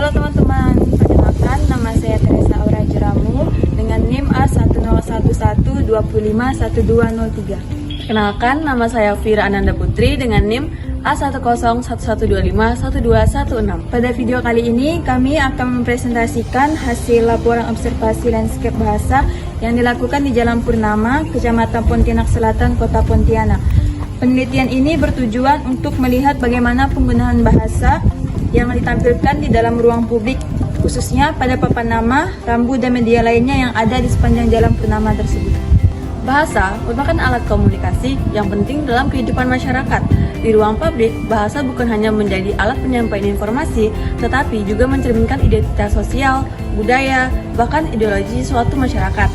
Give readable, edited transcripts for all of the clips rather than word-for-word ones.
Halo teman-teman, perkenalkan nama saya Teresa Aura Juramu dengan NIM A1011251203. Kenalkan nama saya Fira Ananda Putri dengan NIM A1011251216. Pada video kali ini kami akan mempresentasikan hasil laporan observasi landscape bahasa yang dilakukan di Jalan Purnama, Kecamatan Pontianak Selatan, Kota Pontianak. Penelitian ini bertujuan untuk melihat bagaimana penggunaan bahasa yang ditampilkan di dalam ruang publik, khususnya pada papan nama, rambu, dan media lainnya yang ada di sepanjang Jalan Purnama tersebut. Bahasa merupakan alat komunikasi yang penting dalam kehidupan masyarakat. Di ruang publik, bahasa bukan hanya menjadi alat penyampaian informasi, tetapi juga mencerminkan identitas sosial, budaya, bahkan ideologi suatu masyarakat.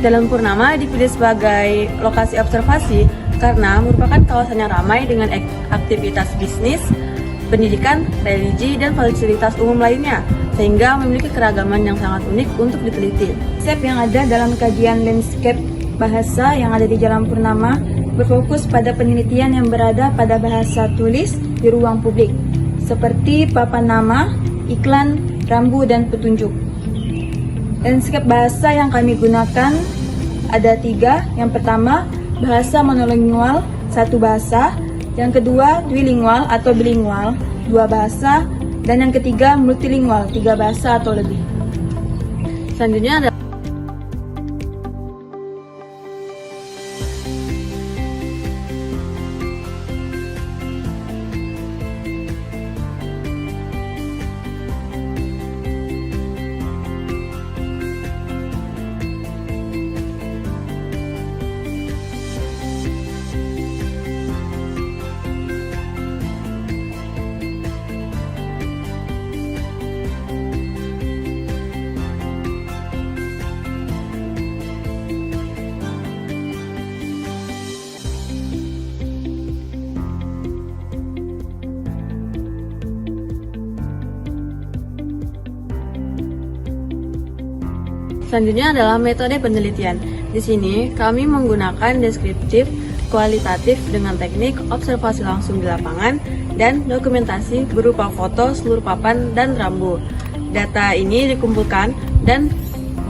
Jalan Purnama dipilih sebagai lokasi observasi karena merupakan kawasan yang ramai dengan aktivitas bisnis, pendidikan, religi, dan fasilitas umum lainnya, sehingga memiliki keragaman yang sangat unik untuk diteliti. Konsep yang ada dalam kajian landscape bahasa yang ada di Jalan Purnama berfokus pada penelitian yang berada pada bahasa tulis di ruang publik, seperti papan nama, iklan, rambu, dan petunjuk. Landscape bahasa yang kami gunakan ada 3. Yang pertama, bahasa monolingual, 1 bahasa. Yang kedua, duilingual atau bilingual, 2 bahasa. Dan yang ketiga, multilingual, 3 bahasa atau lebih. Selanjutnya ada Selanjutnya adalah metode penelitian. Di sini kami menggunakan deskriptif, kualitatif dengan teknik observasi langsung di lapangan, dan dokumentasi berupa foto seluruh papan dan rambu. Data ini dikumpulkan dan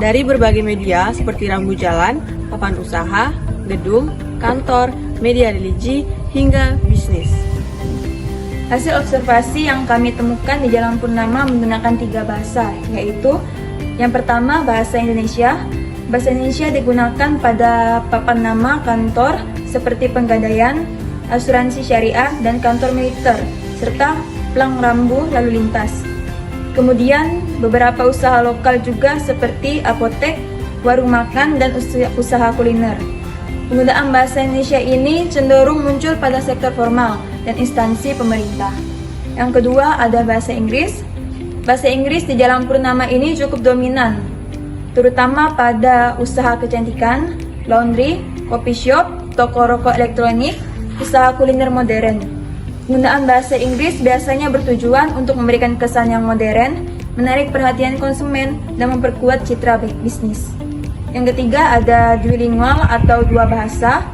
dari berbagai media seperti rambu jalan, papan usaha, gedung, kantor, media religi, hingga bisnis. Hasil observasi yang kami temukan di Jalan Purnama menggunakan 3 bahasa, yaitu yang pertama, bahasa Indonesia. Bahasa Indonesia digunakan pada papan nama kantor seperti Pegadaian, asuransi syariah, dan kantor militer, serta plang rambu lalu lintas. Kemudian, beberapa usaha lokal juga seperti apotek, warung makan, dan usaha kuliner. Penggunaan bahasa Indonesia ini cenderung muncul pada sektor formal dan instansi pemerintah. Yang kedua, ada bahasa Inggris. Bahasa Inggris di Jalan Purnama ini cukup dominan, terutama pada usaha kecantikan, laundry, coffee shop, toko rokok elektronik, usaha kuliner modern. Penggunaan bahasa Inggris biasanya bertujuan untuk memberikan kesan yang modern, menarik perhatian konsumen, dan memperkuat citra bisnis. Yang ketiga ada duilingual atau 2 bahasa.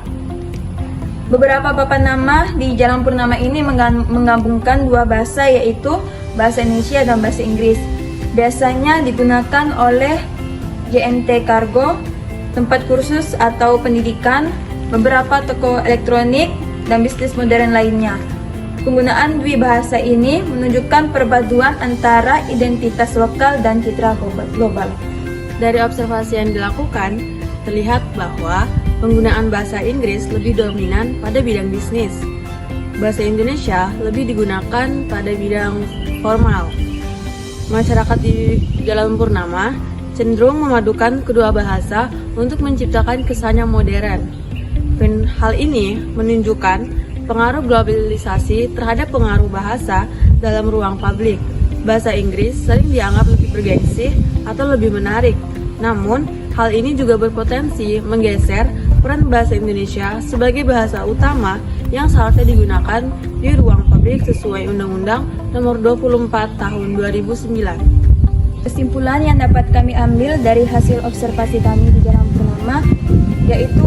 Beberapa papan nama di Jalan Purnama ini menggabungkan 2 bahasa, yaitu bahasa Indonesia dan bahasa Inggris. Biasanya digunakan oleh JNT Kargo, tempat kursus atau pendidikan, beberapa toko elektronik, dan bisnis modern lainnya. Penggunaan dua bahasa ini menunjukkan perpaduan antara identitas lokal dan citra global. Dari observasi yang dilakukan, terlihat bahwa penggunaan bahasa Inggris lebih dominan pada bidang bisnis. Bahasa Indonesia lebih digunakan pada bidang formal. Masyarakat di Jalan Purnama cenderung memadukan kedua bahasa untuk menciptakan kesan yang modern. Dan hal ini menunjukkan pengaruh globalisasi terhadap pengaruh bahasa dalam ruang publik. Bahasa Inggris sering dianggap lebih bergengsi atau lebih menarik. Namun, hal ini juga berpotensi menggeser peran bahasa Indonesia sebagai bahasa utama yang seharusnya digunakan di ruang publik sesuai Undang-Undang Nomor 24 Tahun 2009. Kesimpulan yang dapat kami ambil dari hasil observasi kami di Jalan Purnama yaitu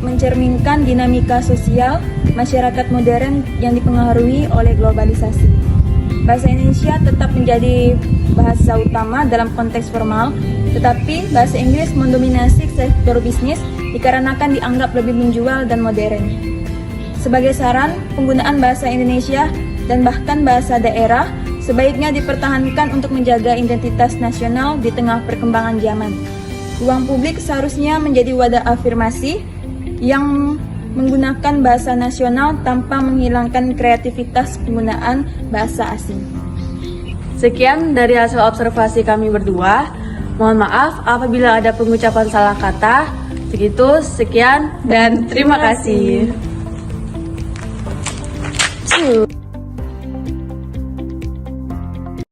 mencerminkan dinamika sosial masyarakat modern yang dipengaruhi oleh globalisasi. bahasa Indonesia tetap menjadi bahasa utama dalam konteks formal, tetapi bahasa Inggris mendominasi sektor bisnis dikarenakan dianggap lebih menjual dan modern. Sebagai saran, penggunaan bahasa Indonesia dan bahkan bahasa daerah sebaiknya dipertahankan untuk menjaga identitas nasional di tengah perkembangan zaman. Ruang publik seharusnya menjadi wadah afirmasi yang menggunakan bahasa nasional tanpa menghilangkan kreativitas penggunaan bahasa asing. Sekian dari hasil observasi kami berdua. Mohon maaf apabila ada pengucapan salah kata. Segitu, sekian, dan terima kasih.